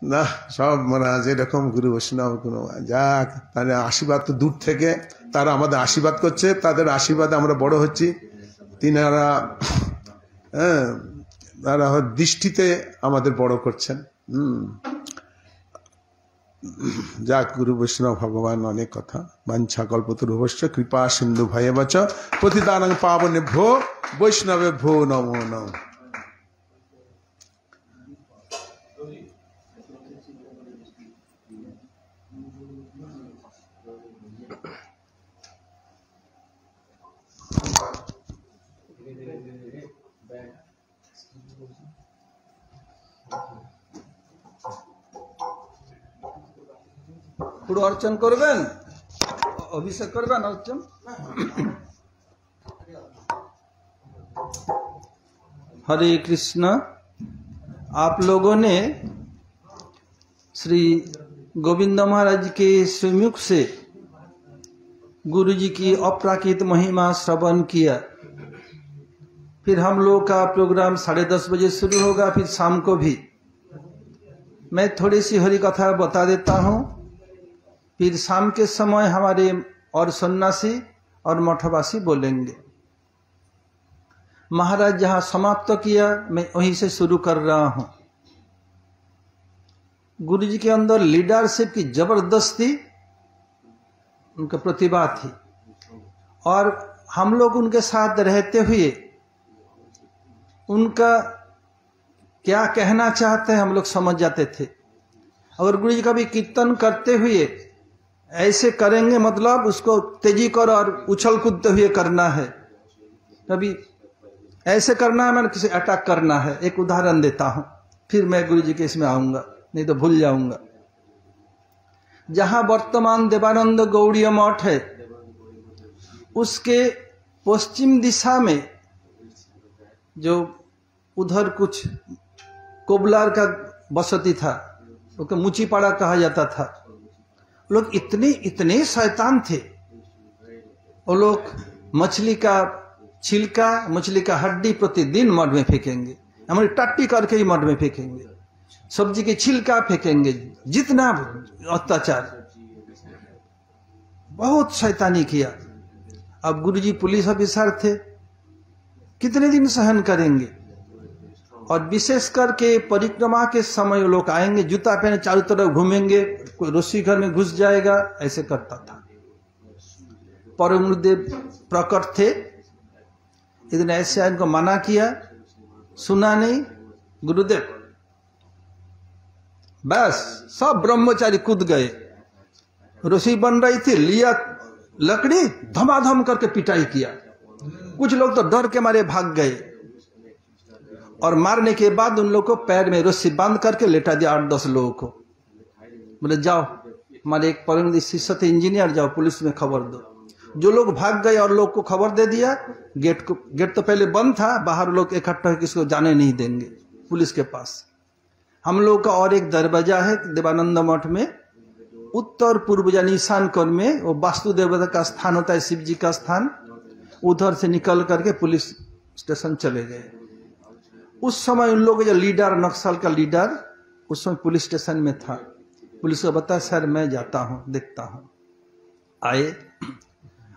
না সব মহারাজ এরকম গুরু বৈষ্ণব কোনো যাক, তাদের আশীর্বাদ তো দূর থেকে তারা আমাদের আশীর্বাদ করছে, তাদের আশীর্বাদে আমরা বড় হচ্ছি। তিনারা তারা দৃষ্টিতে আমাদের বড় করছেন। যাক, গুরু বৈষ্ণব ভগবান অনেক কথা। বাঞ্ছা কল্পতরুভশ্চ কৃপা সিন্ধু ভয়েবচ পতিতানাং পাবনেভ্যো বৈষ্ণবেভ্যো নমো নমঃ। পুরো অর্চন করবেন, অভিষেক করবেন অর্চন। हरे कृष्ण। आप लोगों ने श्री गोविंद महाराज के श्रीमुख से गुरु जी की अपराकृत महिमा श्रवण किया। फिर हम लोग का प्रोग्राम 10:30 बजे शुरू होगा, फिर शाम को भी। मैं थोड़ी सी हरि कथा बता देता हूँ, फिर शाम के समय हमारे और सन्यासी और मठवासी बोलेंगे। महाराज जहाँ समाप्त किया मैं वहीं से शुरू कर रहा हूँ। गुरु जी के अंदर लीडरशिप की जबरदस्ती उनका प्रतिभा थी, और हम लोग उनके साथ रहते हुए उनका क्या कहना चाहते हैं हम लोग समझ जाते थे। अगर गुरु जी का भी कीर्तन करते हुए ऐसे करेंगे, मतलब उसको तेजी कर और उछल कूदते हुए करना है, कभी ऐसे करना है, मैंने किसी अटैक करना है। एक उदाहरण देता हूं, फिर मैं गुरु जी के इसमें आऊंगा, नहीं तो भूल जाऊंगा। जहां वर्तमान देवानंद गौड़ीय मठ है, उसके पश्चिम दिशा में जो उधर कुछ कोबलार का बसती था, उसको मुचीपाड़ा कहा जाता था। लोग इतने शैतान थे, वो लोग मछली का छिलका, मछली का हड्डी प्रतिदिन मड में फेंकेंगे, हमारी टट्टी करके ही मड में फेंकेंगे, सब्जी की छिलका फेंकेंगे, जितना अत्याचार, बहुत शैतानी किया। अब गुरुजी पुलिस ऑफिसर थे, कितने दिन सहन करेंगे। और विशेष करके परिक्रमा के समय लोग आएंगे, जूता पहने चारों तरफ घूमेंगे, कोई रस्सी घर में घुस जाएगा, ऐसे करता था। परम गुरुदेव प्रकट थे, इतने ऐसे इनको मना किया, सुना नहीं। गुरुदेव बस सब ब्रह्मचारी कूद गए, रस्सी बन रही थी, लिया लकड़ी, धमाधम करके पिटाई किया। कुछ लोग तो डर के मारे भाग गए, और मारने के बाद उन लोगों को पैर में रस्सी बांध करके लेटा दिया 8-10 लोगों को। बोले जाओ, हमारे एक परम शिष्य थे इंजीनियर, जाओ पुलिस में खबर दो। जो लोग भाग गए और लोग को खबर दे दिया, गेट तो पहले बंद था, बाहर लोग इकट्ठा किसको जाने नहीं देंगे पुलिस के पास। हम लोग का और एक दरवाजा है देवानंद मठ में, उत्तर पूर्व यानी ईशान कोण में, वो वास्तु देवता का स्थान होता है, शिव जी का स्थान। उधर से निकल करके पुलिस स्टेशन चले गए। उस समय उन लोगों का जो लीडर, नक्सल का लीडर, उस समय पुलिस स्टेशन में था। पुलिस को बताया सर मैं जाता हूं, देखता हूं। आए,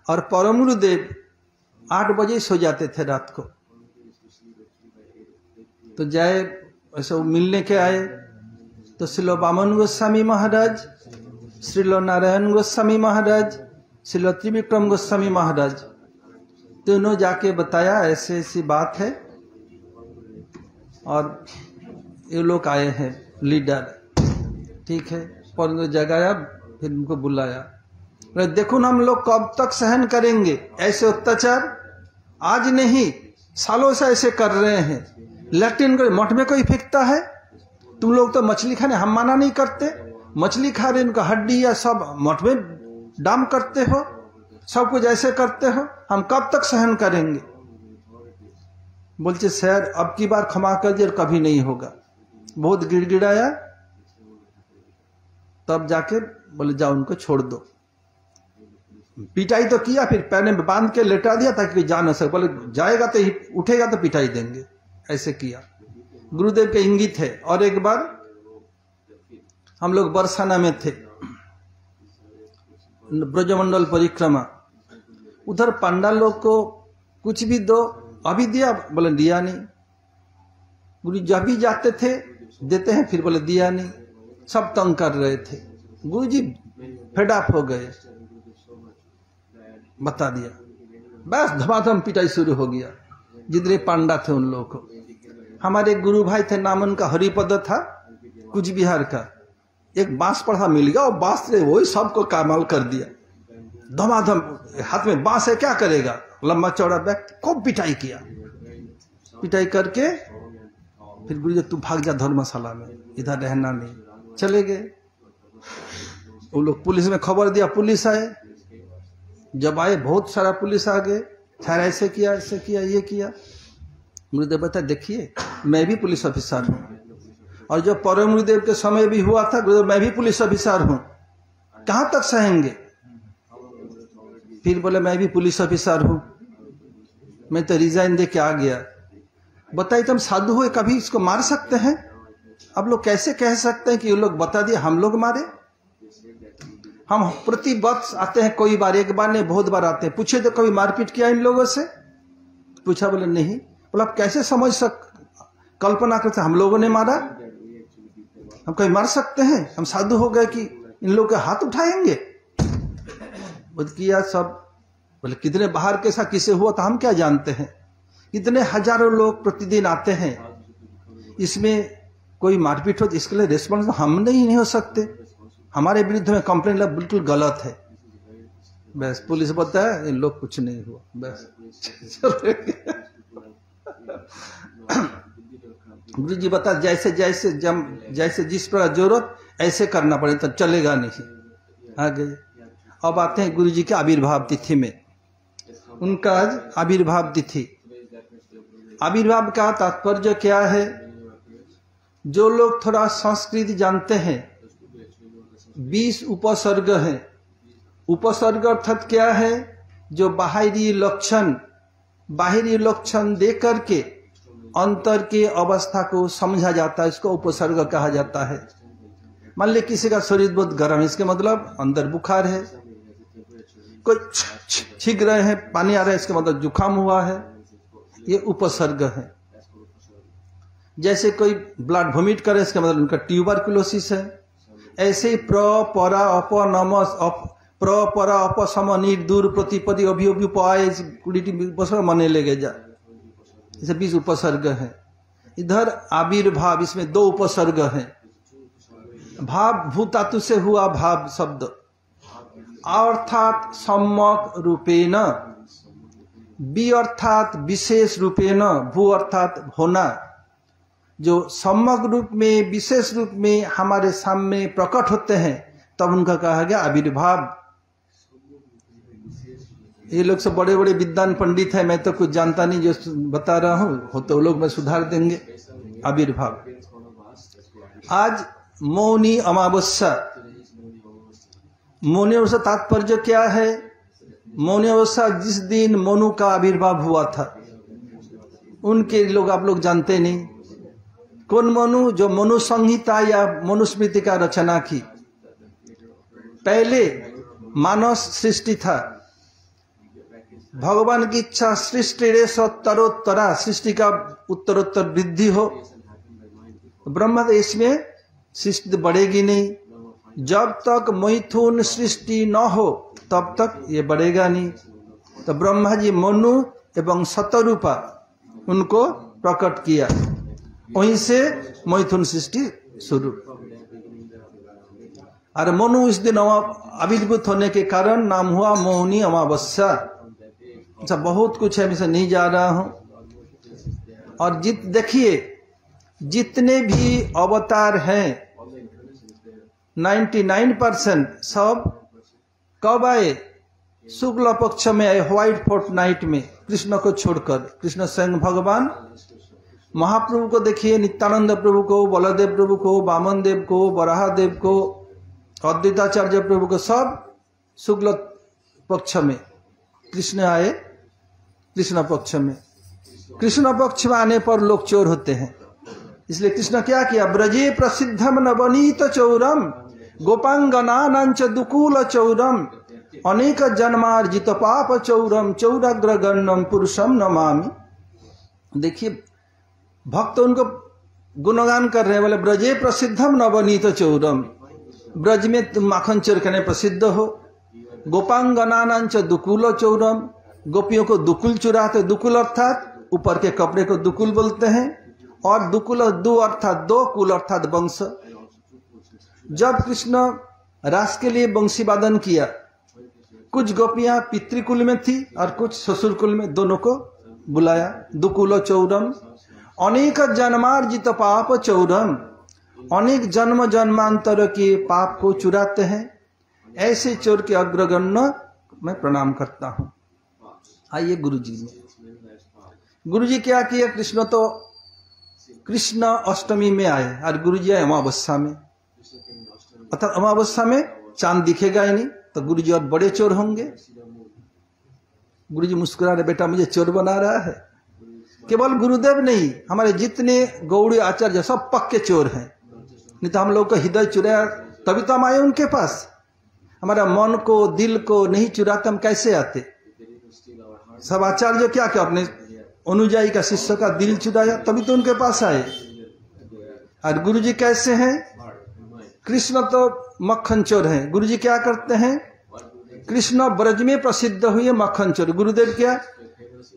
और परम गुरुदेव 8 बजे सो जाते थे रात को। तो जाए ऐसे वो मिलने के आए, तो श्रील वामन गोस्वामी महाराज, श्रील नारायण गोस्वामी महाराज, श्रील त्रिविक्रम गोस्वामी महाराज, दोनों जाके बताया ऐसे ऐसी बात है, और ये लोग आए हैं लीडर। ठीक है, पर जगाया, फिर उनको बुलाया। देखो ना, हम लोग कब तक सहन करेंगे ऐसे अत्याचार? आज नहीं, सालों से ऐसे कर रहे हैं। लैट्रिन को मठ में कोई फेंकता है? तुम लोग तो मछली खाने, हम मना नहीं करते, मछली खा रहे, इनका हड्डी या सब मठ में डाम करते हो, सब कुछ ऐसे करते हो, हम कब तक सहन करेंगे? बोलते सर अब की बार क्षमा कर दिए, कभी नहीं होगा। बहुत गिड़गिड़ाया, तब जाके बोले जाओ उनको छोड़ दो। पिटाई तो किया, फिर पैर में बांध के लेटा दिया ताकि कोई जा न सके। बोले जाएगा तो उठेगा तो पिटाई देंगे, ऐसे किया। गुरुदेव के इंगित है। और एक बार हम लोग बरसाना में थे, ब्रजमंडल परिक्रमा। उधर पंडा लोग को कुछ भी दो, अभी दिया, बोले दिया नहीं। गुरु जी जब भी जाते थे देते हैं, फिर बोले दिया नहीं। सब तंग कर रहे थे। गुरु जी फेड अप हो गए, बता दिया, बस धमाधम पिटाई शुरू हो गया। जितने पांडा थे उन लोगों को। हमारे गुरु भाई थे, नाम उनका हरिपद था, कुछ बिहार का। एक बांस पढ़ा मिल गया और बांस से वही सबको कामाल कर दिया। धमाधम, हाथ में बांस है, क्या करेगा, लंबा चौड़ा बैग, खूब पिटाई किया। पिटाई करके फिर गुरु जी तू भाग जा धर्मशाला में, इधर रहना नहीं। चले गए। वो लोग पुलिस में खबर दिया, पुलिस आए। जब आए बहुत सारा पुलिस आ गए, खैर ऐसे किया ये किया। गुरुदेव बता देखिए मैं भी पुलिस ऑफिसर हूँ, और जब परम गुरुदेव के समय भी हुआ था, गुरुदेव मैं भी पुलिस ऑफिसर हूँ, कहाँ तक सहेंगे। फिर बोले मैं भी पुलिस ऑफिसर हूँ, मैं तो रिजाइन दे के आ गया। बताइए तुम साधु हुए कभी इसको मार सकते हैं? अब लोग कैसे कह सकते हैं कि ये लोग बता दिए हम लोग मारे? हम प्रति वर्ष आते हैं, कोई बार, एक बार नहीं बहुत बार आते हैं। पूछे तो कभी मारपीट किया इन लोगों से? पूछा, बोले नहीं। बोला आप कैसे कल्पना करते हम लोगों ने मारा? हम कहीं मार सकते हैं? हम साधु हो गए कि इन लोगों के हाथ उठाएंगे? बुद्ध किया सब। बोले कितने बाहर के साथ किसे हुआ था हम क्या जानते हैं? इतने हजारों लोग प्रतिदिन आते हैं, इसमें कोई मारपीट हो तो इसके लिए रिस्पॉन्स हम नहीं हो सकते। हमारे विरुद्ध में कंप्लेंट लगा, बिल्कुल गलत है। बस पुलिस बताया इन लोग कुछ नहीं हुआ, बस गुरु जी बता जैसे जिस पर जरूरत ऐसे करना पड़े, तो चलेगा नहीं। आगे अब आते हैं गुरु जी के आविर्भाव तिथि में। उनका आज आविर्भाव तिथि। आविर्भाव का तात्पर्य क्या है? जो लोग थोड़ा संस्कृत जानते हैं, 20 उपसर्ग है। उपसर्ग अर्थात क्या है? जो बाहरी लक्षण दे करके अंतर के अवस्था को समझा जाता है, इसको उपसर्ग कहा जाता है। मान ली किसी का शरीर बहुत गर्म है, इसके मतलब अंदर बुखार है। कोई छींक रहे हैं, पानी आ रहा है, इसके मतलब जुकाम हुआ है, ये उपसर्ग है। जैसे कोई ब्लड वोमिट करे, इसका मतलब उनका ट्यूबरकुलोसिस है। ऐसे ही प्र परा अप नमस प्र परा अप सम निर्दूर प्रतिपदी अभिपाय मने लेगे जा, इसे 20 उपसर्ग है। इधर आविर्भाव, इसमें 2 उपसर्ग है। भाव भू धातु से हुआ भाव शब्द, अर्थात सम्यक रूपेण, बी अर्थात विशेष रूपेण, भू अर्थात होना। जो सम्यक रूप में, विशेष रूप में हमारे सामने प्रकट होते हैं, तब उनका कहा गया आविर्भाव। ये लोग सब बड़े बड़े विद्वान पंडित हैं, मैं तो कुछ जानता नहीं, जो बता रहा हूं हो तो लोग मैं सुधार देंगे। आविर्भाव। आज मौनी अमावस्या। मौनी अमावस्या तात्पर्य क्या है? मौनी अमावस्या जिस दिन मनु का आविर्भाव हुआ था, उनके लोग आप लोग जानते नहीं। कौन मनु? जो मनु संहिता या मनुस्मृति का रचना की। पहले मानव सृष्टि था, भगवान की इच्छा सृष्टि उत्तरोत्तरा, सृष्टि का उत्तरोत्तर वृद्धि हो। ब्रह्मा देश में सृष्टि बढ़ेगी नहीं। जब तक मैथुन सृष्टि न हो तब तक ये बढ़ेगा नहीं। तो ब्रह्मा जी मनु एवं शतरूपा उनको प्रकट किया, वहीं से मैथुन सृष्टि शुरू। और मनु इस दिन आविर्भूत होने के कारण नाम हुआ मौनी अमावस्या। अच्छा, बहुत कुछ है, मैं से नहीं जा रहा हूं। और देखिए जितने भी अवतार हैं 99% सब कब आए? शुक्ल पक्ष में आए, व्हाइट फोर्ट नाइट में, कृष्ण को छोड़कर। कृष्ण स्वयं भगवान। महाप्रभु को देखिए, नित्यानंद प्रभु को, बलदेव प्रभु को, वामन देव को, वराह देव को, अद्वैताचार्य प्रभु को, सब शुक्ल पक्ष में। कृष्ण आए कृष्ण पक्ष में। कृष्ण पक्ष में आने पर लोग चोर होते हैं। इसलिए कृष्ण क्या किया, ब्रजे प्रसिद्धम नवनीत चौरम गोपांगनानांच दुकूल चौरम अनेक जन्मार्जित पाप चौरम चौराग्रगण्यम पुरुषम नमामि। देखिए भक्त उनको गुणगान कर रहे हैं, बोले ब्रजे प्रसिद्धम नवनीत चौरम, ब्रज में तुम माखन चोर कहने प्रसिद्ध हो। गोपांगनानांच दुकुल चौरम, गोपियों को दुकुल चुराते, दुकुल अर्थात ऊपर के कपड़े को दुकुल बोलते हैं, और दुकुल दो अर्थात दो, कुल अर्थात वंश। जब कृष्ण रास के लिए बंशी वादन किया, कुछ गोपियां पितृकुल में थी और कुछ ससुर कुल में, दोनों को बुलाया। दुकुल चौरम अनेक जन्मार्जित पाप चौरम, अनेक जन्म जन्मांतर के पाप को चुराते हैं, ऐसे चोर के अग्रगण्य मैं प्रणाम करता हूं। आइए गुरुजी में, गुरुजी क्या किया, कृष्ण अष्टमी में आए और गुरुजी आए अमावस्या में, अर्थात अमावस्या में चांद दिखेगा ही नहीं, तो गुरुजी और बड़े चोर होंगे। गुरुजी मुस्कुरा रहे, बेटा मुझे चोर बना रहा है। केवल गुरुदेव नहीं, हमारे जितने गौड़ी आचार्य सब पक्के चोर हैं, नहीं तो हम लोग का हृदय चुराया तभी तो हम आए उनके पास। हमारा मन को दिल को नहीं चुराते हम कैसे आते। सब आचार्य क्या क्या अपने अनुयायी का शिष्य का दिल चुराया तभी तो उनके पास आए। और गुरुजी कैसे हैं, कृष्ण तो मक्खन चोर हैं, गुरुजी क्या करते हैं, कृष्ण ब्रज में प्रसिद्ध हुए मक्खन चोर। गुरुदेव क्या,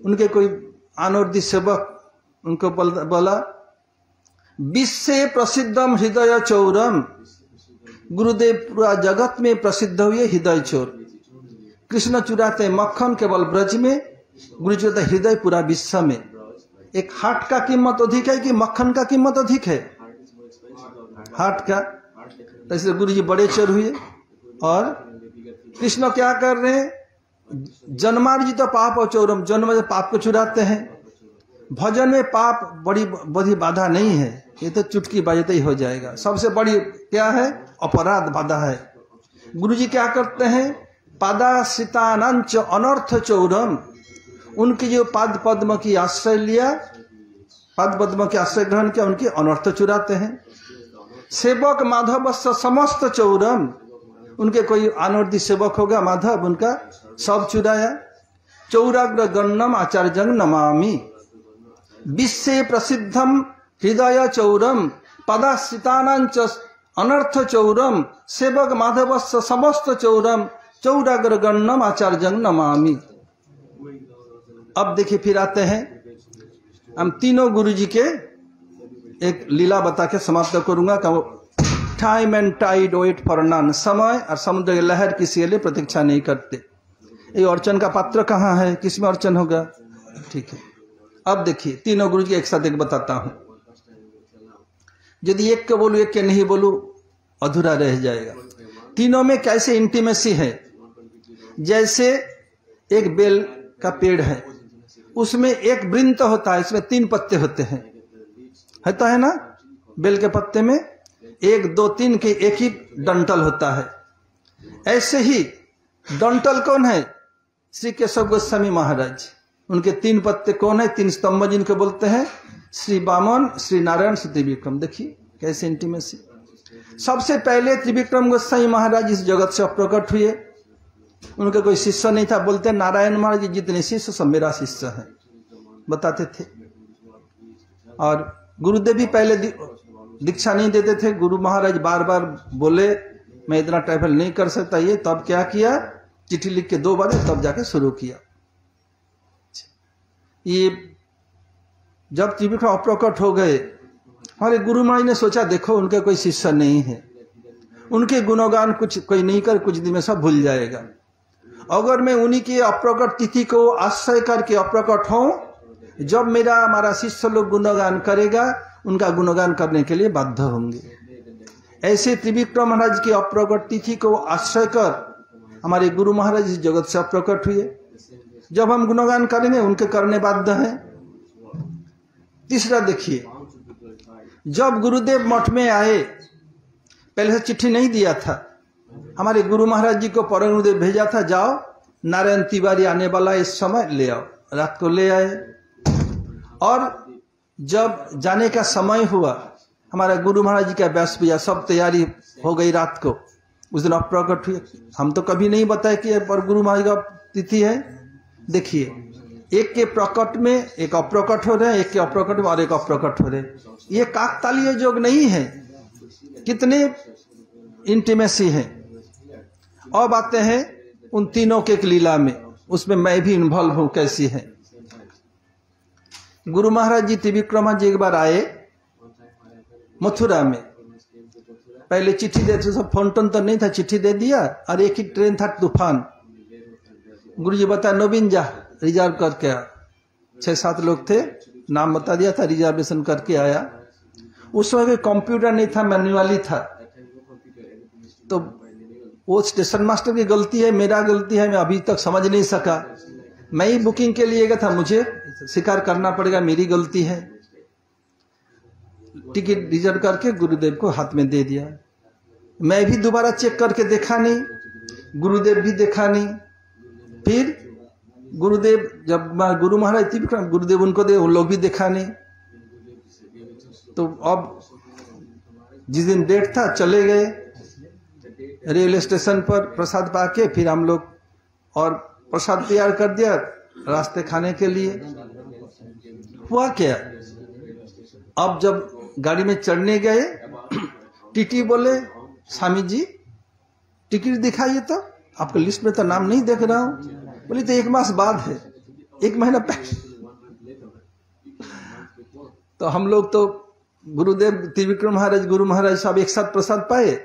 उनके कोई अनोर्दी सेवक उनको बोला विश्व प्रसिद्धम हृदय चौरम, गुरुदेव पूरा जगत में प्रसिद्ध हुए हृदय चोर। कृष्ण चुराते मक्खन केवल ब्रज में, गुरु चुराते हृदय पूरा विश्व में। एक हाट का कीमत अधिक है कि मक्खन का कीमत अधिक है, हाट का, तो इसलिए गुरु जी बड़े चोर हुए। और कृष्ण क्या कर रहे हैं, जन्मार्जित पाप और चौरम, जन्म में पाप को चुराते हैं। भजन में पाप बड़ी बाधा नहीं है, ये तो चुटकी बजाते ही हो जाएगा। सबसे बड़ी क्या है, अपराध बाधा है। गुरुजी क्या करते हैं, पादाश्रितानांच अनर्थ चौरम, उनकी जो पाद पद्म की आश्रय लिया, पाद पद्म के आश्रय ग्रहण किया, उनके अनर्थ चुराते हैं। सेवक माधव समस्त चौरम, उनके कोई अनर्दी सेवक होगा माधव, उनका सब चुराया। चौराग्र गण्यम आचार्यं नमामि, विश्व प्रसिद्धम हृदय चौरम पदाश्रितानांच अनर्थ चौरम सेवक माधव समस्त चौरम चौराग्र गण्यम आचार्यं नमामि। अब देखिए फिर आते हैं, हम तीनों गुरुजी के एक लीला बता के समाप्त करूंगा। Time and tide wait for none, समय और समुद्र की लहर किसी के लिए प्रतीक्षा नहीं करते। ये अर्चन का पात्र कहाँ है, किसमें अर्चन होगा, ठीक है। अब देखिए तीनों गुरु जी एक साथ एक बताता हूं, यदि एक के बोलू एक के नहीं बोलू अधूरा रह जाएगा। तीनों में कैसे इंटीमेसी है, जैसे एक बेल का पेड़ है, उसमें एक वृंत होता है, इसमें 3 पत्ते होते हैं, होता है ना, बेल के पत्ते में 1 2 3 के एक ही डंटल होता है। ऐसे ही डंटल कौन है, श्री केशव गोस्वामी महाराज, उनके 3 पत्ते कौन है, 3 स्तंभ जिनको बोलते हैं, श्री वामन, श्री नारायण, श्री त्रिविक्रम। देखिए कैसे इंटीमेसी। सबसे पहले त्रिविक्रम गोस्वामी महाराज इस जगत से प्रकट हुए, उनका कोई शिष्य नहीं था, बोलते नारायण महाराज जितने शिष्य सब मेरा शिष्य है, बताते थे। और गुरुदेव भी पहले दीक्षा नहीं देते थे, गुरु महाराज बार बार बोले मैं इतना ट्रैवल नहीं कर सकता, ये तब क्या किया, चिट्ठी लिख के 2 बार तब जाके शुरू किया। ये जब त्रिविक्रम अप्रकट हो गए, हमारे गुरु महाराज ने सोचा देखो उनके कोई शिष्य नहीं है, उनके गुणगान कुछ कोई नहीं कर, कुछ दिन में सब भूल जाएगा। अगर मैं उन्हीं की अप्रकट तिथि को आश्रय करके अप्रकट हूं, जब हमारा शिष्य लोग गुणगान करेगा, उनका गुणगान करने के लिए बाध्य होंगे। ऐसे त्रिविक्रम महाराज की अप्रकट तिथि को आश्रय कर हमारे गुरु महाराज इस जगत से अप्रकट हुए। जब हम गुणगान करेंगे उनके करने बाध्य हैं। तीसरा देखिए, जब गुरुदेव मठ में आए, पहले से चिट्ठी नहीं दिया था, हमारे गुरु महाराज जी को परम गुरुदेव भेजा था, जाओ नारायण तिवारी आने वाला इस समय ले आओ, रात को ले आए। और जब जाने का समय हुआ, हमारा गुरु महाराज जी का व्यास भैया सब तैयारी हो गई रात को, उस दिन आप प्रकट हुए। हम तो कभी नहीं बताए कि पर गुरु महाराज का तिथि है। देखिए, एक के प्रकट में एक अप्रकट हो रहे हैं, एक के अप्रकट में और एक अप्रकट हो रहे हैं। ये काकतालीय योग नहीं है, कितने इंटीमेसी है। अब आते हैं उन तीनों के लीला में, उसमें मैं भी इन्वॉल्व हूं कैसी है। गुरु महाराज जी त्रिविक्रमा जी एक बार आए मथुरा में, पहले चिट्ठी देते, सब फोन टोन तो नहीं था, चिट्ठी दे दिया और एक ही ट्रेन था तूफान। गुरु जी बताया नवीन जा रिजर्व करके आ। 6-7 लोग थे, नाम बता दिया था, रिजर्वेशन करके आया। उस समय कंप्यूटर नहीं था, मैन्युअली था। तो वो स्टेशन मास्टर की गलती है, मेरा गलती है, मैं अभी तक समझ नहीं सका। मैं ही बुकिंग के लिए गया था, मुझे स्वीकार करना पड़ेगा, मेरी गलती है। टिकट रिजर्व करके गुरुदेव को हाथ में दे दिया। मैं भी दोबारा चेक करके देखा नहीं, गुरुदेव भी देखा नहीं। फिर गुरुदेव जब गुरु महाराज गुरुदेव उनको दे, उन लोग भी देखा नहीं। तो अब जिस दिन डेट था चले गए रेलवे स्टेशन पर प्रसाद पाके। फिर हम लोग और प्रसाद तैयार कर दिया रास्ते खाने के लिए। हुआ क्या, अब जब गाड़ी में चढ़ने गए, टीटी बोले स्वामी जी टिकट दिखाइए, तो आपके लिस्ट में तो नाम नहीं देख रहा हूं। बोले तो 1 मास बाद है, 1 महीना पहले। तो हम लोग तो गुरुदेव त्रिविक्रम महाराज, गुरु महाराज साहब एक साथ प्रसाद पाए।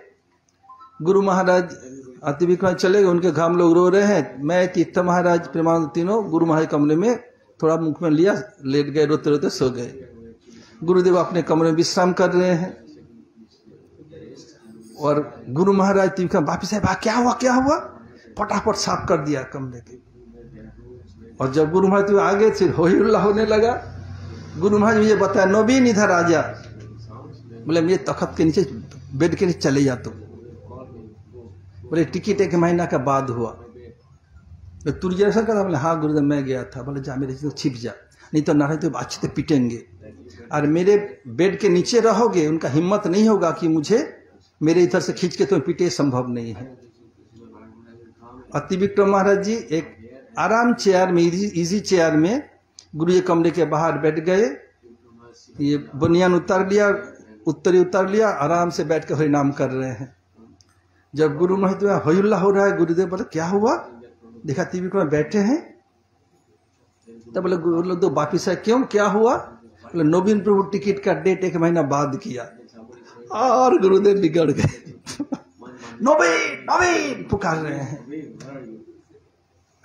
गुरु महाराज त्रिविक्रम चले गए, उनके घर हम लोग रो रहे हैं। मैं तीर्थ महाराज प्रेमानंद तीनों गुरु महाराज कमरे में थोड़ा मुख में लिया, लेट गए, रोते रोते सो गए। गुरुदेव अपने कमरे में विश्राम कर रहे हैं और गुरु महाराज त्रिविक्रम वापिस आए, क्या हुआ क्या हुआ, फटाफट साफ कर दिया कमरे के। और जब गुरु महाराज आगे फिर हो हल्ला होने लगा। गुरु महाराज मुझे बताया नवीन इधर आ जा। बोले मेरे तखत के नीचे, बेड के नीचे चले जा। तो बोले टिकट 1 महीना का बाद हुआ। तू रिजर्वेशन करता? बोले हाँ गुरुदेव मैं गया था। बोले जा मेरे छिप जा, नहीं तो नारायण तो अच्छे से पिटेंगे। और मेरे बेड के नीचे रहोगे, उनका हिम्मत नहीं होगा कि मुझे मेरे इधर से खींच के तुम्हें पीटे, संभव नहीं है। त्रिविक्रम महाराज जी एक आराम चेयर में, इजी चेयर में गुरु जी कमरे के बाहर बैठ गए। ये बनियान उतार लिया, उत्तरी उतार लिया, आराम से बैठ कर हरिनाम कर रहे हैं। जब गुरु महाराज हयुल्ला हो रहा है, गुरुदेव बोले क्या हुआ, देखा त्रिविक्रम बैठे हैं। तब बोले गुरु लोग तो वापिस है, क्यों क्या हुआ? बोले नवीन प्रभु टिकट का डेट 1 महीना बाद किया। और गुरुदेव बिगड़ गए। नवीन नवीन पुकार रहे हैं।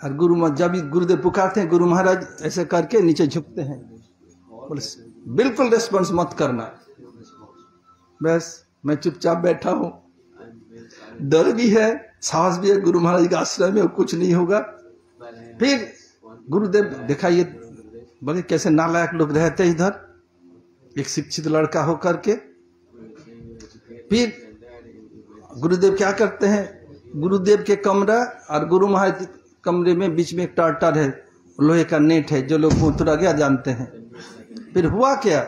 और जब गुरुदेव पुकारते हैं, गुरु महाराज ऐसे करके नीचे झुकते हैं। बोले बिल्कुल रिस्पॉन्स मत करना। बस मैं चुपचाप बैठा हूं, डर भी है, साहस भी है, गुरु महाराज के आश्रय में कुछ नहीं होगा। फिर गुरुदेव देखा ये बोले कैसे नालायक लोग रहते इधर, एक शिक्षित लड़का होकर के। फिर गुरुदेव क्या करते हैं, गुरुदेव के कमरा और गुरु महाराज कमरे में बीच में एक टाटर है, लोहे का नेट है, जो लोग मथुरा गया जानते हैं। फिर हुआ क्या,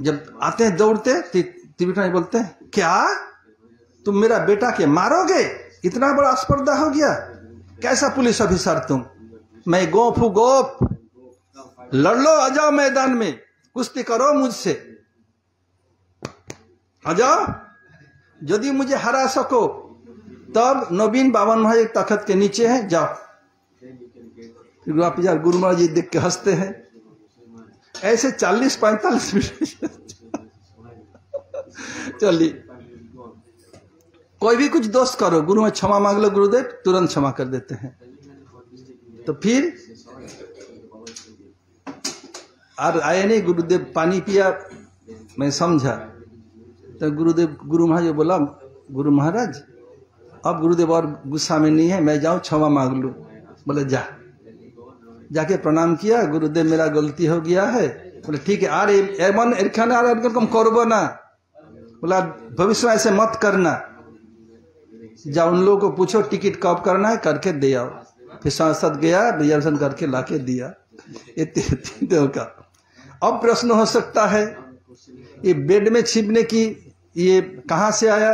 जब आते हैं दौड़ते, त्रिविक्रम बोलते हैं क्या तुम मेरा बेटा के मारोगे, इतना बड़ा स्पर्धा हो गया, कैसा पुलिस ऑफिसर तुम, मैं गोप हूं गोप, लड़ लो, आ जाओ मैदान में, कुश्ती करो मुझसे, आ जाओ, यदि मुझे हरा सको तब नवीन 52 महाराज तखत के नीचे हैं, जाओ। फिर गुरु महाराज जी देख के हंसते हैं। ऐसे 40-45 मिनट चलिए, कोई भी कुछ दोष करो, गुरु में क्षमा मांग लो, गुरुदेव तुरंत क्षमा कर देते हैं। तो फिर और आए नहीं, गुरुदेव पानी पिया, मैं समझा। तो गुरुदेव गुरु महाराज बोला, गुरु महाराज अब गुरुदेव और गुस्सा में नहीं है, मैं जाऊं क्षमा मांग लूं। बोले जा, जाके प्रणाम किया, गुरुदेव मेरा गलती हो गया है। बोले ठीक है, आर एमन एरखाने आर कम करबो ना, बोला भविष्य में ऐसे मत करना, जा उन लोगों को पूछो टिकट कब करना है, करके दे आओ। फिर सांसद गया, रिजर्वेशन करके लाके दिया। ये 3 का। अब प्रश्न हो सकता है ये बेड में छिपने की ये कहां से आया,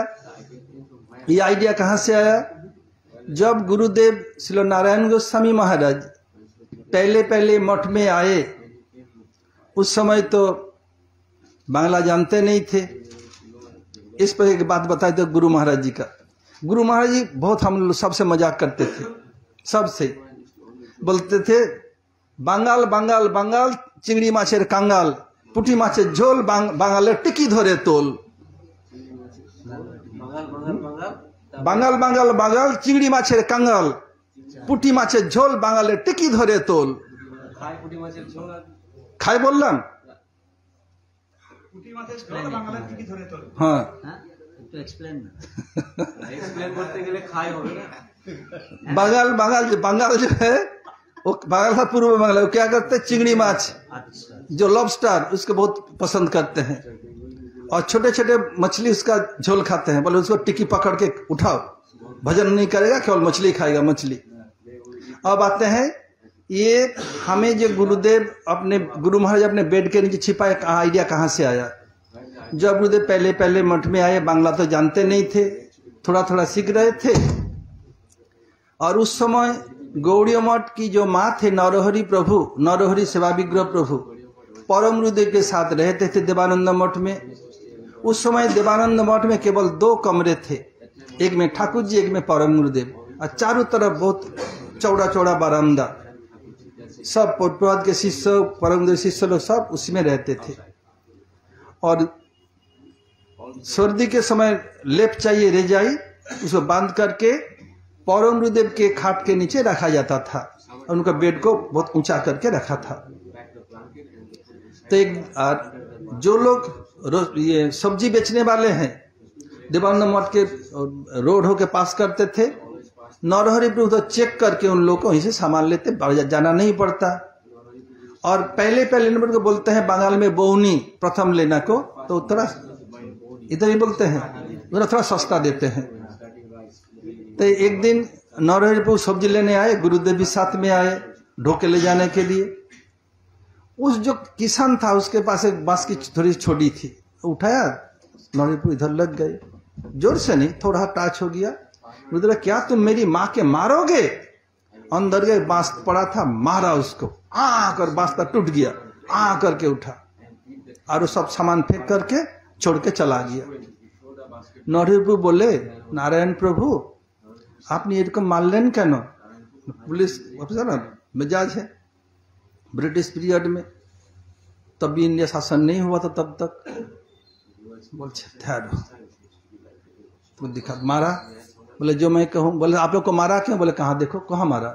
ये आइडिया कहां से आया? जब गुरुदेव श्री नारायण गोस्वामी महाराज पहले पहले मठ में आए, उस समय तो बांग्ला जानते नहीं थे। इस पर एक बात बताए तो गुरु महाराज जी का। गुरु महाराज जी बहुत हम लोग सबसे मजाक करते थे, सबसे बोलते थे बांगाल बांगाल बांगाल चिंगड़ी माछेर कांगाल, पुटी माछेर झोल बांगालेर टिकी धरे तोल। बांगाल बांगाल बांगाल चिंगड़ी माछेर कांगाल, पुटी माछेर झोल बांगालेर टिकी धरे तोल। खाई बोललाम हाँ बांगाल बांगाल बांगाल जो है वो बांगाल का पूर्व बांग्ला, वो क्या करते हैं चिंगड़ी माछ जो लॉबस्टर उसको बहुत पसंद करते हैं, और छोटे छोटे मछली उसका झोल खाते हैं। बोले उसको टिक्की पकड़ के उठाओ, भजन नहीं करेगा, केवल मछली खाएगा मछली। अब आते हैं ये हमें जो गुरुदेव अपने गुरु महाराज अपने बेड के नीचे छिपाए, आइडिया कहाँ से आया? जब गुरुदेव पहले पहले मठ में आए, बांग्ला तो जानते नहीं थे, थोड़ा थोड़ा सीख रहे थे। और उस समय गौड़ीय मठ की जो माँ थे नरहरि प्रभु, नरहरि सेवा विग्रह प्रभु, परम गुरुदेव के साथ रहते थे देवानंद मठ में। उस समय देवानंद मठ में केवल 2 कमरे थे, एक में ठाकुर जी, एक में परम गुरुदेव, और चारों तरफ बहुत चौड़ा चौड़ा बरामदा। सब प्रभुपाद के शिष्य, परम गुरुदेव शिष्य लोग सब उसी में रहते थे। और सर्दी के समय लेप चाहिए रेजाई, उसको बांध करके परम गुरुदेव के खाट के नीचे रखा जाता था, और उनका बेड को बहुत ऊंचा करके रखा था। तो एक जो लोग ये सब्जी बेचने वाले हैं देवानंद मठ के रोड के पास करते थे, नरहरि प्रभु तो चेक करके उन लोगों को वहीं से सामान लेते, जाना नहीं पड़ता। और पहले पहले नंबर को बोलते हैं बंगाल में बोहनी, प्रथम लेना को तो थोड़ा इधर ही बोलते हैं, थोड़ा सस्ता देते हैं। तो एक दिन नरहरि प्रभु सब्जी लेने आए, गुरुदेव भी साथ में आए ढोके ले जाने के लिए। उस जो किसान था उसके पास एक बांस की थोड़ी छोटी थी, उठाया, नरहरि प्रभु इधर लग गए, जोर से नहीं, थोड़ा टच हो गया। गुरुदेव क्या तुम मेरी माँ के मारोगे? अंदर गए, बांस पड़ा था, मारा उसको, कर बांस का टूट गया, करके उठा और वो सब सामान फेंक करके छोड़ के चला गया। नरहरि प्रभु बोले नारायण प्रभु आपने एरकम मारलेन केन? पुलिस ऑफिसर ना मिजाज है, ब्रिटिश पीरियड में, तब भी इंडिया शासन नहीं हुआ था तब तक। बोलते तो दिखा, मारा? बोले जो मैं कहूँ। बोले आप लोग को मारा क्यों? बोले कहाँ देखो, कहाँ मारा?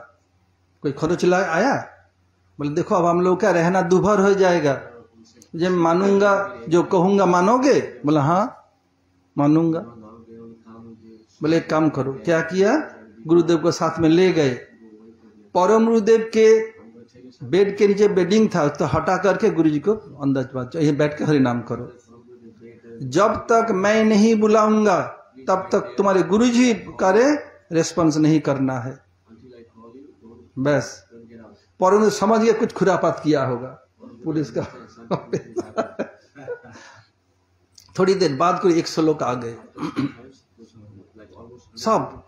कोई खरोच लाया आया? बोले देखो अब हम लोग का रहना दुभर हो जाएगा, जब मानूंगा जो कहूंगा मानोगे? बोला हाँ मानूंगा। बोले एक काम करो, क्या किया? गुरुदेव को साथ में ले गए, परम गुरुदेव के बेड के नीचे बेडिंग था तो हटा करके गुरु जी को अंदर ये बैठ के हरि नाम करो, जब तक मैं नहीं बुलाऊंगा तब तक तुम्हारे गुरु जी करे, रेस्पॉन्स नहीं करना है। बस परम समझ गए कुछ खुरापात किया होगा पुलिस का। थोड़ी देर बाद कोई 100 लोग आ गए, सब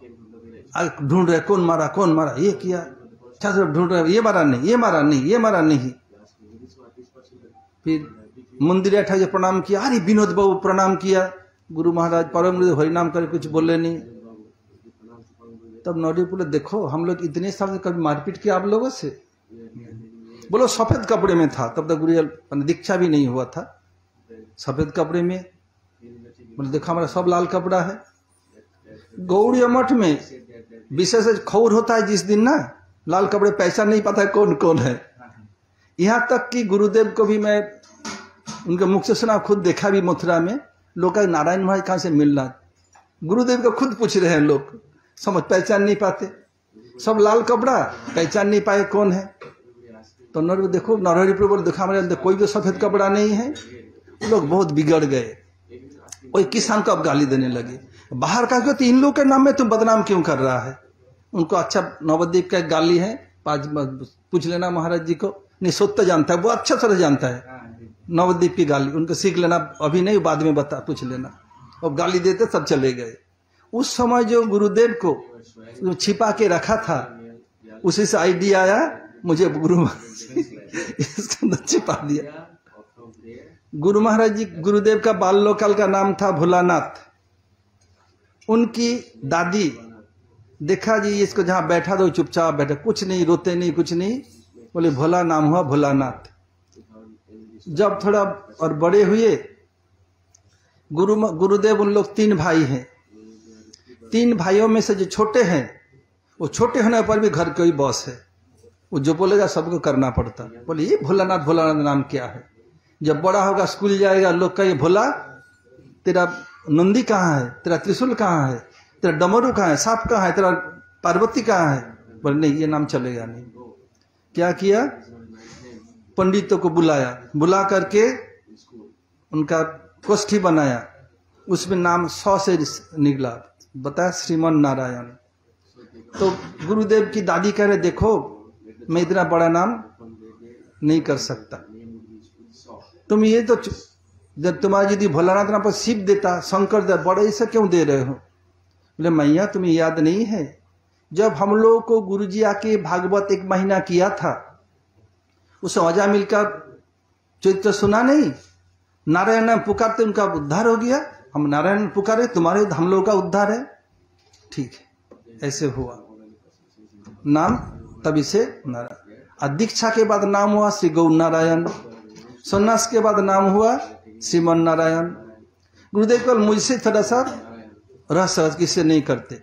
ढूंढ रहे कौन मारा कौन मारा, ये किया, ढूंढ रहे, ये मारा नहीं, ये मारा नहीं, ये मारा नहीं। फिर मंदिर बैठा जो प्रणाम किया, अरे विनोद बाबू प्रणाम किया, गुरु महाराज परम गुरुदेव हरिनाम करे, कुछ बोले नहीं। तब नरहरि बोले देखो हम लोग इतने साल से कभी मारपीट किया आप लोगों से? बोलो सफेद कपड़े में था, तब तक गुरु दीक्षा भी नहीं हुआ था, सफेद कपड़े में। बोले देखो हमारा सब लाल कपड़ा है। गौड़ीय मठ में विशेष खौर होता है जिस दिन ना, लाल कपड़े पहचान नहीं पाता है कौन कौन है। यहाँ तक कि गुरुदेव को भी मैं उनके मुख से सुना, खुद देखा भी मथुरा में, लोग का नारायण महाराज कहाँ से मिलना, गुरुदेव को खुद पूछ रहे हैं लोग, समझ पहचान नहीं पाते, सब लाल कपड़ा पहचान नहीं पाए कौन है। तो देखो नरहरि प्रभु देखा हमारे अंदर कोई भी सफेद कपड़ा नहीं है। लोग बहुत बिगड़ गए, कोई किसान को अब गाली देने लगे, बाहर का क्यों, इन लोग के नाम में तुम बदनाम क्यों कर रहा है? उनको अच्छा नवद्वीप का गाली है, पूछ लेना महाराज जी को, नहीं सत्य जानता है, वो अच्छा तरह जानता है। नवद्वीप की गाली उनको सीख लेना, अभी नहीं बाद में बता पूछ लेना। अब गाली देते सब चले गए। उस समय जो गुरुदेव को छिपा के रखा था, उसी से आइडिया आया मुझे गुरु इसके अंदर छिपा दिया। गुरु महाराज जी, गुरुदेव का बाल्यकाल का नाम था भोलानाथ। उनकी दादी देखा जी इसको जहां बैठा तो चुपचाप बैठा, कुछ नहीं, रोते नहीं, कुछ नहीं, बोले भोला नाम हुआ भोलानाथ। जब थोड़ा और बड़े हुए, गुरुदेव उन लोग 3 भाई हैं। 3 भाइयों में से जो छोटे हैं, वो छोटे होने पर भी घर के ही बॉस है, वो जो बोलेगा सबको करना पड़ता। बोले ये भोलानाथ, भोलानाथ नाम क्या है? जब बड़ा होगा स्कूल जाएगा, लोग कहे भोला तेरा नंदी कहाँ है, तेरा त्रिशूल कहाँ है, तेरा डमरू कहाँ है, सांप कहाँ है, तेरा पार्वती कहाँ है? बोले नहीं, ये नाम चलेगा नहीं। क्या किया? पंडितों को बुलाया, बुला करके उनका कोष्ठी बनाया, उसमें नाम 100 से निकला, बताया श्रीमन नारायण। तो गुरुदेव की दादी कह रहे देखो मैं इतना बड़ा नाम नहीं कर सकता, तुम ये तो जब तुम्हारी यदि भोलानाथ नाम पर शिव देता, शंकर देता, बड़े ऐसा क्यों दे रहे हो? बोले मैया तुम्हें याद नहीं है, जब हम लोगों को गुरुजी आके भागवत 1 महीना किया था, उस अजा मिलकर चरित्र सुना नहीं, नारायण नाम पुकारते उनका उद्धार हो गया, हम नारायण पुकारे तुम्हारे हम लोगों का उद्धार है। ठीक है, ऐसे हुआ नाम, तभी से नारायण। दीक्षा के बाद नाम हुआ श्री गौर नारायण, सन्यास के बाद नाम हुआ श्रीमन नारायण। गुरुदेव कल मुझसे थोड़ा सा रहस्य किससे नहीं करते।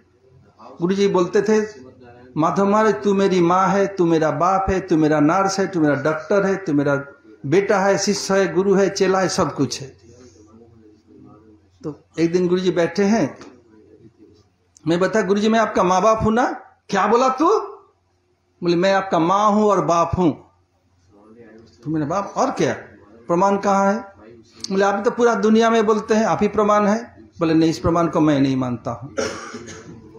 गुरुजी बोलते थे माधव महाराज तू मेरी माँ है, तू मेरा बाप है, तू मेरा नर्स है, तू मेरा डॉक्टर है, तू मेरा बेटा है, शिष्य है, गुरु है, चेला है, सब कुछ है। तो एक दिन गुरुजी बैठे हैं, मैं बता गुरुजी मैं आपका माँ बाप हूं ना? क्या बोला तू? बोले मैं आपका माँ हूं और बाप हूं। तू मेरा बाप और क्या? प्रमाण कहाँ है? बोले आप तो पूरा दुनिया में बोलते हैं आप ही प्रमाण है। बोले नहीं, इस प्रमाण को मैं नहीं मानता हूं।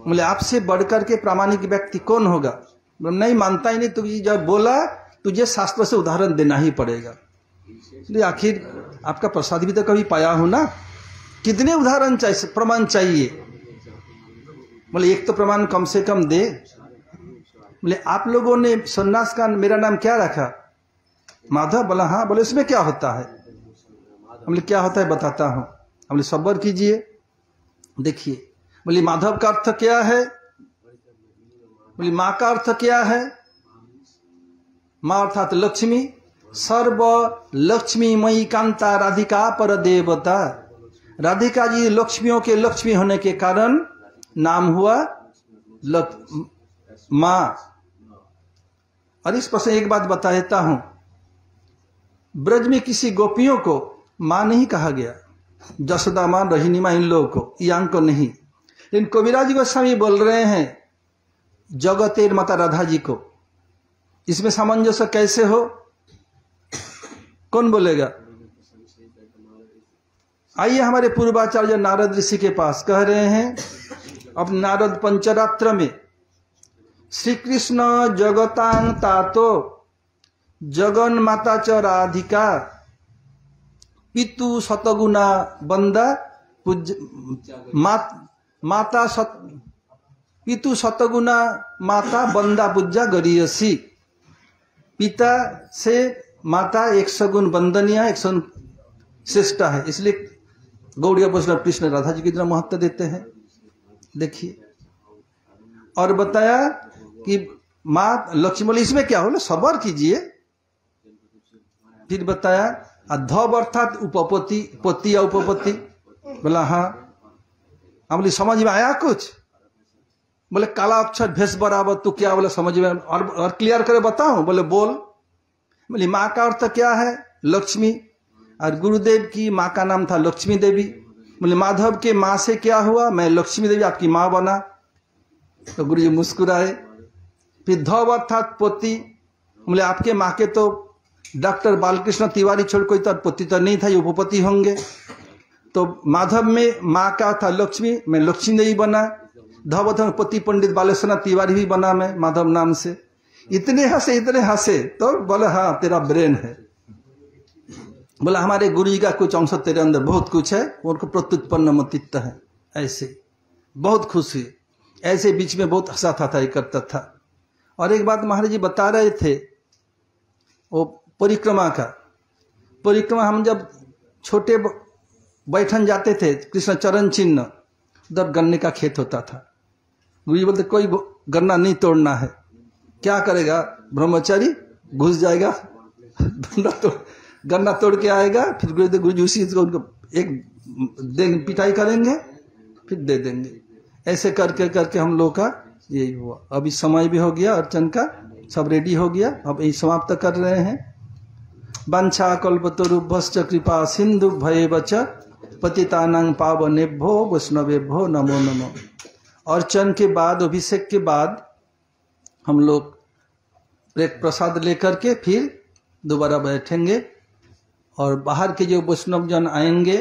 बोले आपसे बढ़कर के प्रामाणिक व्यक्ति कौन होगा? बोले नहीं मानता ही नहीं, तुझे जब बोला तुझे शास्त्र से उदाहरण देना ही पड़ेगा। आखिर आपका प्रसाद भी तो कभी पाया हो ना, कितने उदाहरण चाहिए, प्रमाण चाहिए? बोले एक तो प्रमाण कम से कम दे। बोले आप लोगों ने सन्यास का मेरा नाम क्या रखा? माधव। बोला हाँ। बोले इसमें क्या होता है? बोले क्या होता है बताता हूं। बोले सब्र कीजिए, देखिए। बोले माधव का अर्थ क्या है? बोले माँ का अर्थ क्या है? माँ अर्थात लक्ष्मी, सर्व लक्ष्मी मई कांता राधिका पर देवता। राधिका जी लक्ष्मियों के लक्ष्मी होने के कारण नाम हुआ माँ। और इस पर से एक बात बता देता हूं, ब्रज में किसी गोपियों को मां नहीं कहा गया, जसोदा मां, रोहिणी मां, इन लोगों को, यांग को नहीं। लेकिन कविराज गोस्वामी बोल रहे हैं जगतेर माता राधा जी को। इसमें सामंजस्य कैसे हो? कौन बोलेगा? आइए हमारे पूर्वाचार्य नारद ऋषि के पास, कह रहे हैं अब नारद पंचरात्र में श्री कृष्ण जगतांग तातो जगन माता च राधिका पितु शतगुना बंदा माता पितु शतगुना माता बंदा पूजा गरियसी। पिता से माता 100 गुण वंदनीय, 100 श्रेष्ठ है। इसलिए गौड़ीय वैष्णव कृष्ण राधा जी की तरह महत्व देते हैं। देखिए, और बताया कि माँ लक्ष्मी। बोले इसमें क्या हो? सबर कीजिए। फिर बताया अधव अर्थात उपपति, पति या उपपति। बोला हाँ। हम बोले समझ में आया कुछ? बोले काला अक्षर भेष बराबर, तू क्या? बोले समझ में और क्लियर करे बताऊं? बोले बोल। बोले माँ का अर्थ क्या है? लक्ष्मी। और गुरुदेव की माँ का नाम था लक्ष्मी देवी। बोले माधव के माँ से क्या हुआ? मैं लक्ष्मी देवी आपकी माँ बना। तो गुरुजी मुस्कुराए। फिर धव अर्थात पोती। बोले आपके माँ के तो डॉक्टर बालकृष्ण तिवारी छोड़ कोई तो पोती तो नहीं था, ये उपपति होंगे। तो माधव में माँ का था लक्ष्मी, मैं लक्ष्मी देवी बना। धव पति पंडित बालेश्वर तिवारी भी बना मैं माधव नाम से। इतने हंसे तो बोले हाँ तेरा ब्रेन है। बोला हमारे गुरु जी का कुछ अंश तेरे अंदर बहुत कुछ है, उनको प्रत्युत्पन्न मतित्व है। ऐसे बहुत खुश हुई, ऐसे बीच में बहुत हंसा था करता था। और एक बात महाराज जी बता रहे थे, वो परिक्रमा का, परिक्रमा हम जब छोटे बैठन जाते थे, कृष्ण चरण चिन्ह, उधर गन्ने का खेत होता था। गुरु जी बोलते कोई गन्ना नहीं तोड़ना है। क्या करेगा ब्रह्मचारी, घुस जाएगा गन्ना तोड़ के आएगा, फिर गुरु जी उसी को उनको एक पिटाई करेंगे, फिर दे देंगे। ऐसे करके करके हम लोग का यही हुआ। अभी समय भी हो गया, अर्चन का सब रेडी हो गया, अब यही समाप्त कर रहे हैं। वांछा कल्पतरुभ्यश्च कृपा सिंधु भयेवच पतितानां पावनेभ्यो वैष्णवेभ्यो नमो नमो। अर्चन के बाद, अभिषेक के बाद हम लोग प्रसाद लेकर के फिर दोबारा बैठेंगे, और बाहर के जो वैष्णव जन आएंगे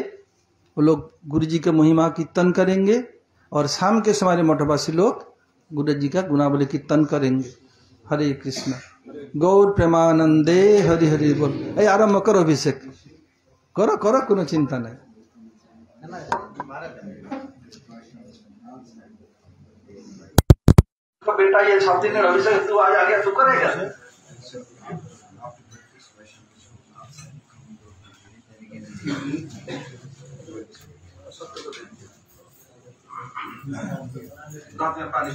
वो लोग गुरु जी के महिमा कीर्तन करेंगे, और शाम के समय मठवासी लोग गुरु जी का गुणावली कीर्तन करेंगे। हरे कृष्ण गौर प्रेमानंदे हरि हरि बोल। आरम्भ करो, अभिषेक करो करो, कोनो चिंता नहीं। बेटा ये 7 दिन अभिषेक तू आज आ गया, तू करेगा? दांत में पानी